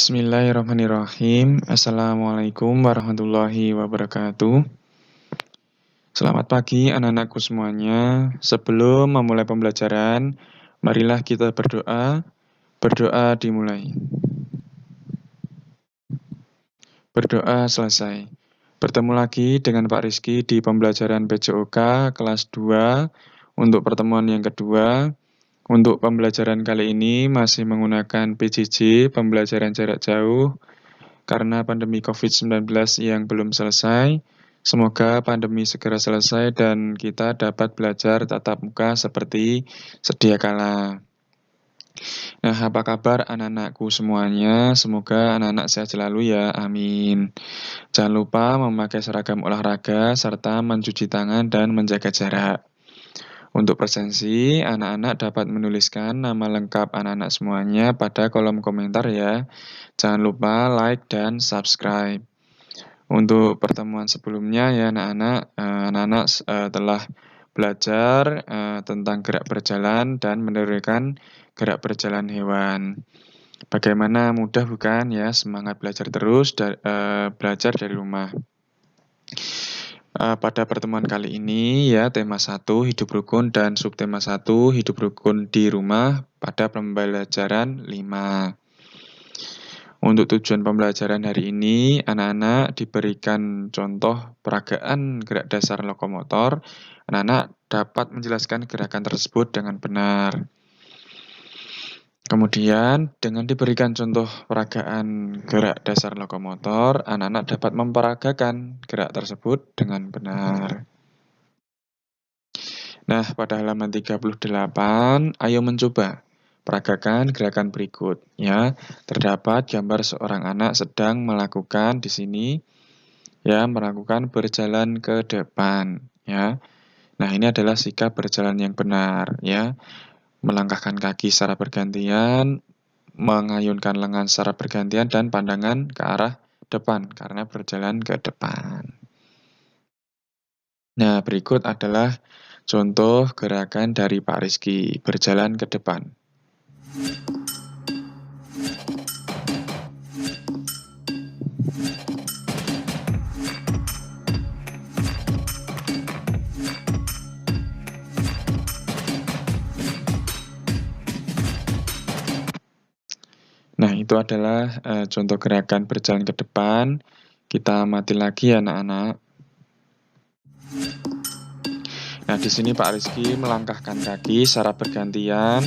Bismillahirrahmanirrahim. Assalamualaikum warahmatullahi wabarakatuh. Selamat pagi anak-anakku semuanya. Sebelum memulai pembelajaran, marilah kita berdoa. Berdoa dimulai. Berdoa selesai. Bertemu lagi dengan Pak Rizky di pembelajaran PJOK kelas 2 untuk pertemuan yang kedua. Untuk pembelajaran kali ini masih menggunakan PJJ, pembelajaran jarak jauh, karena pandemi COVID-19 yang belum selesai. Semoga pandemi segera selesai dan kita dapat belajar tatap muka seperti sedia kala. Nah, apa kabar anak-anakku semuanya? Semoga anak-anak sehat selalu ya, amin. Jangan lupa memakai seragam olahraga serta mencuci tangan dan menjaga jarak. Untuk presensi, anak-anak dapat menuliskan nama lengkap anak-anak semuanya pada kolom komentar ya. Jangan lupa like dan subscribe. Untuk pertemuan sebelumnya ya anak-anak telah belajar tentang gerak berjalan dan menirukan gerak berjalan hewan. Bagaimana, mudah bukan ya? Semangat belajar terus, belajar dari rumah. Pada pertemuan kali ini ya tema 1 hidup rukun dan subtema 1 hidup rukun di rumah pada pembelajaran 5. Untuk tujuan pembelajaran hari ini, anak-anak diberikan contoh peragaan gerak dasar lokomotor. Anak-anak dapat menjelaskan gerakan tersebut dengan benar. Kemudian, dengan diberikan contoh peragaan gerak dasar lokomotor, anak-anak dapat memperagakan gerak tersebut dengan benar. Nah, pada halaman 38, ayo mencoba peragakan gerakan berikut. Ya, terdapat gambar seorang anak sedang melakukan di sini, ya, melakukan berjalan ke depan. Ya, nah ini adalah sikap berjalan yang benar. Ya, melangkahkan kaki secara bergantian, mengayunkan lengan secara bergantian, dan pandangan ke arah depan karena berjalan ke depan. Nah, berikut adalah contoh gerakan dari Pak Rizky, berjalan ke depan. Nah, itu adalah contoh gerakan berjalan ke depan. Kita amati lagi anak-anak. Nah, di sini Pak Rizky melangkahkan kaki secara bergantian,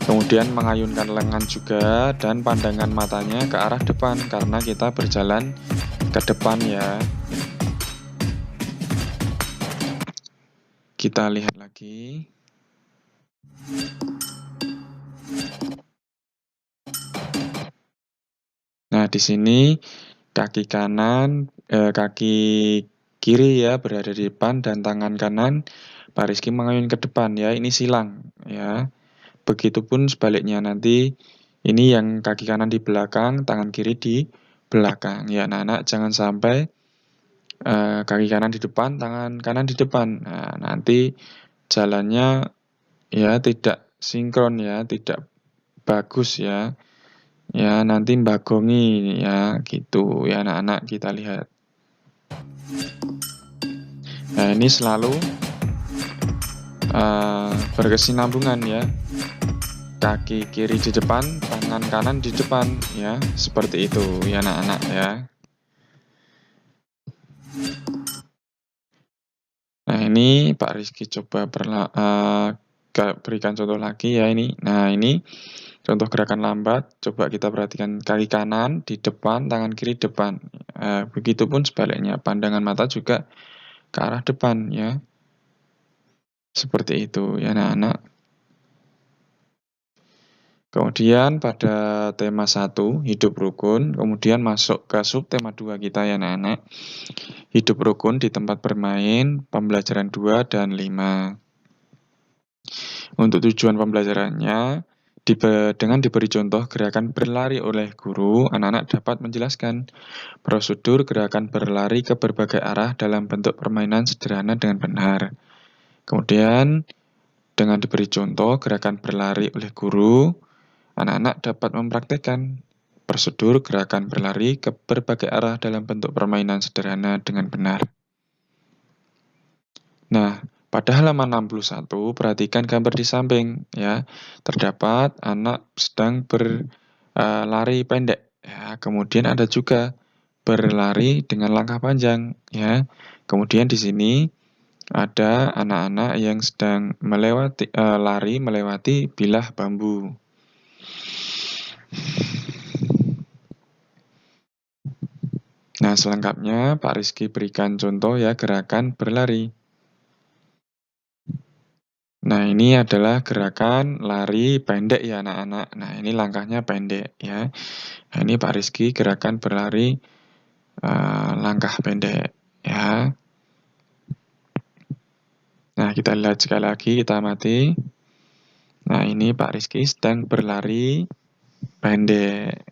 kemudian mengayunkan lengan juga, dan pandangan matanya ke arah depan, karena kita berjalan ke depan ya. Kita lihat lagi. Nah, di sini kaki kiri ya berada di depan dan tangan kanan Pak Rizky mengayun ke depan ya. Ini silang ya. Begitupun sebaliknya nanti ini yang kaki kanan di belakang, tangan kiri di belakang. Ya, anak-anak jangan sampai kaki kanan di depan, tangan kanan di depan. Nah, nanti jalannya ya tidak sinkron ya, tidak bagus ya. Ya, nanti mbagongi ya, gitu ya anak-anak, kita lihat. Nah, ini selalu berkesinambungan ya. Kaki kiri di depan, tangan kanan di depan ya, seperti itu ya anak-anak ya. Nah, ini Pak Rizky coba berikan contoh lagi ya ini. Nah, ini contoh gerakan lambat, coba kita perhatikan kaki kanan di depan, tangan kiri depan. Begitupun sebaliknya, pandangan mata juga ke arah depan ya. Seperti itu ya anak-anak. Kemudian pada tema 1, hidup rukun, kemudian masuk ke subtema 2 kita ya anak-anak. Hidup rukun di tempat bermain, pembelajaran 2 dan 5. Untuk tujuan pembelajarannya, dengan diberi contoh gerakan berlari oleh guru, anak-anak dapat menjelaskan prosedur gerakan berlari ke berbagai arah dalam bentuk permainan sederhana dengan benar. Kemudian, dengan diberi contoh gerakan berlari oleh guru, anak-anak dapat mempraktikkan Prosedur gerakan berlari ke berbagai arah dalam bentuk permainan sederhana dengan benar. Nah, pada halaman 61, perhatikan gambar di samping ya. Terdapat anak sedang berlari pendek ya. Kemudian ada juga berlari dengan langkah panjang ya. Kemudian di sini ada anak-anak yang sedang lari melewati bilah bambu. Nah, selengkapnya Pak Rizky berikan contoh ya gerakan berlari. Nah, ini adalah gerakan lari pendek ya anak-anak. Nah, ini langkahnya pendek ya. Nah, ini Pak Rizky gerakan berlari langkah pendek ya. Nah, kita lihat sekali lagi, kita amati. Nah, ini Pak Rizky sedang berlari pendek.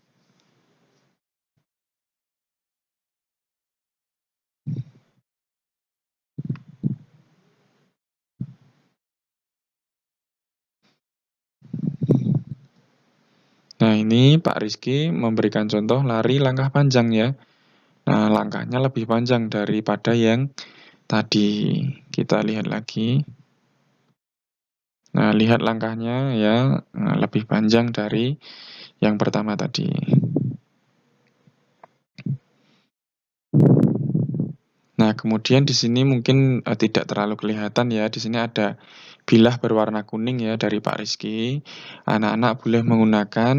Nah, ini Pak Rizky memberikan contoh lari langkah panjang ya. Nah, langkahnya lebih panjang daripada yang tadi. Kita lihat lagi. Nah, lihat langkahnya ya, lebih panjang dari yang pertama tadi. Nah, kemudian di sini mungkin tidak terlalu kelihatan ya. Di sini ada bilah berwarna kuning ya dari Pak Rizky. Anak-anak boleh menggunakan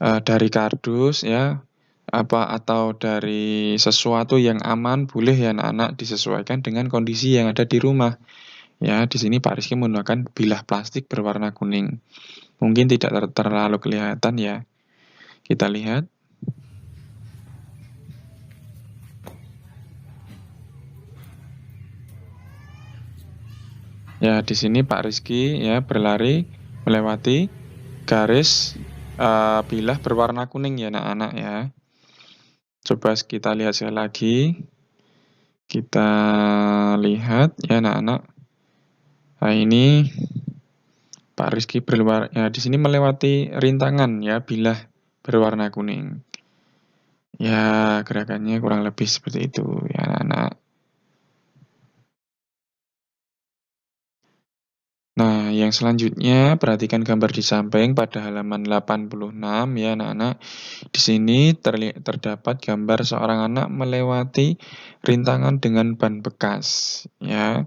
dari kardus ya, atau dari sesuatu yang aman, boleh ya anak-anak, disesuaikan dengan kondisi yang ada di rumah. Ya, di sini Pak Rizky menggunakan bilah plastik berwarna kuning. Mungkin tidak terlalu kelihatan ya. Kita lihat. Ya, di sini Pak Rizky ya berlari melewati garis bilah berwarna kuning ya anak-anak ya. Coba kita lihat sekali lagi. Kita lihat ya anak-anak. Nah, ini Pak Rizky ya di sini melewati rintangan ya bilah berwarna kuning. Ya, gerakannya kurang lebih seperti itu ya anak-anak. Nah, yang selanjutnya perhatikan gambar di samping pada halaman 86 ya anak-anak. Di sini terdapat gambar seorang anak melewati rintangan dengan ban bekas ya.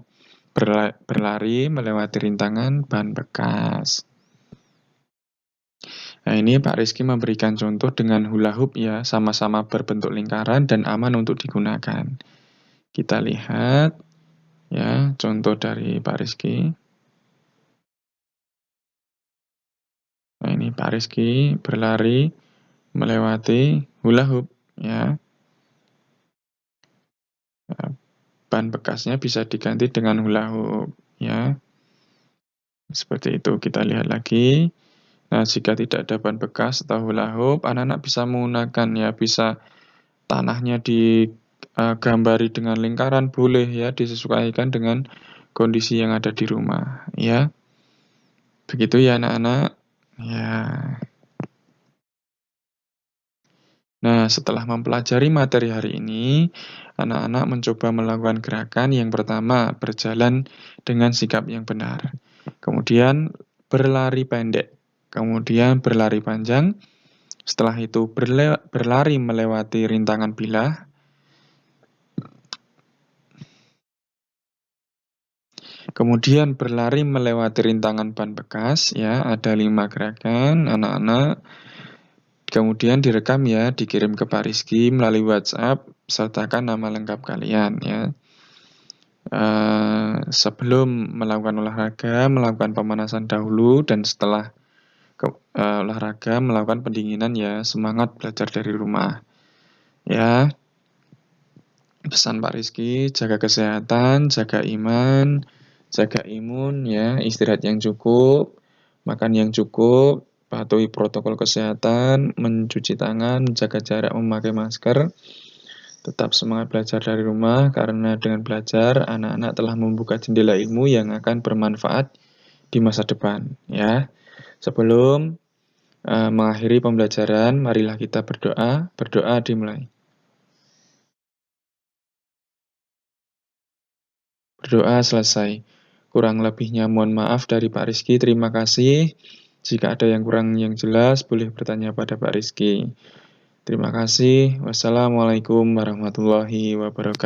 Berlari melewati rintangan ban bekas. Nah, ini Pak Rizky memberikan contoh dengan hula hoop ya, sama-sama berbentuk lingkaran dan aman untuk digunakan. Kita lihat ya contoh dari Pak Rizky. Nah, ini Pak Rizky berlari melewati hula hoop ya. Nah, ban bekasnya bisa diganti dengan hula hoop ya. Seperti itu, kita lihat lagi. Nah, jika tidak ada ban bekas atau hula hoop, anak-anak bisa menggunakan ya, bisa tanahnya digambari dengan lingkaran, boleh ya, disesuaikan dengan kondisi yang ada di rumah ya. Begitu ya anak-anak. Ya. Nah, setelah mempelajari materi hari ini, anak-anak mencoba melakukan gerakan yang pertama, berjalan dengan sikap yang benar. Kemudian berlari pendek. Kemudian berlari panjang. Setelah itu berlari melewati rintangan bilah. Kemudian berlari melewati rintangan ban bekas. Ya, ada 5 gerakan anak-anak. Kemudian direkam ya, dikirim ke Pak Rizky melalui WhatsApp, sertakan nama lengkap kalian ya. Sebelum melakukan olahraga, melakukan pemanasan dahulu, dan setelah olahraga melakukan pendinginan ya. Semangat belajar dari rumah ya. Pesan Pak Rizky, jaga kesehatan, jaga iman, jaga imun ya, istirahat yang cukup, makan yang cukup, patuhi protokol kesehatan, mencuci tangan, menjaga jarak, memakai masker. Tetap semangat belajar dari rumah, karena dengan belajar, anak-anak telah membuka jendela ilmu yang akan bermanfaat di masa depan ya. Sebelum mengakhiri pembelajaran, marilah kita berdoa. Berdoa dimulai. Berdoa selesai. Kurang lebihnya mohon maaf dari Pak Rizky. Terima kasih. Jika ada yang kurang yang jelas, boleh bertanya pada Pak Rizky. Terima kasih. Wassalamualaikum warahmatullahi wabarakatuh.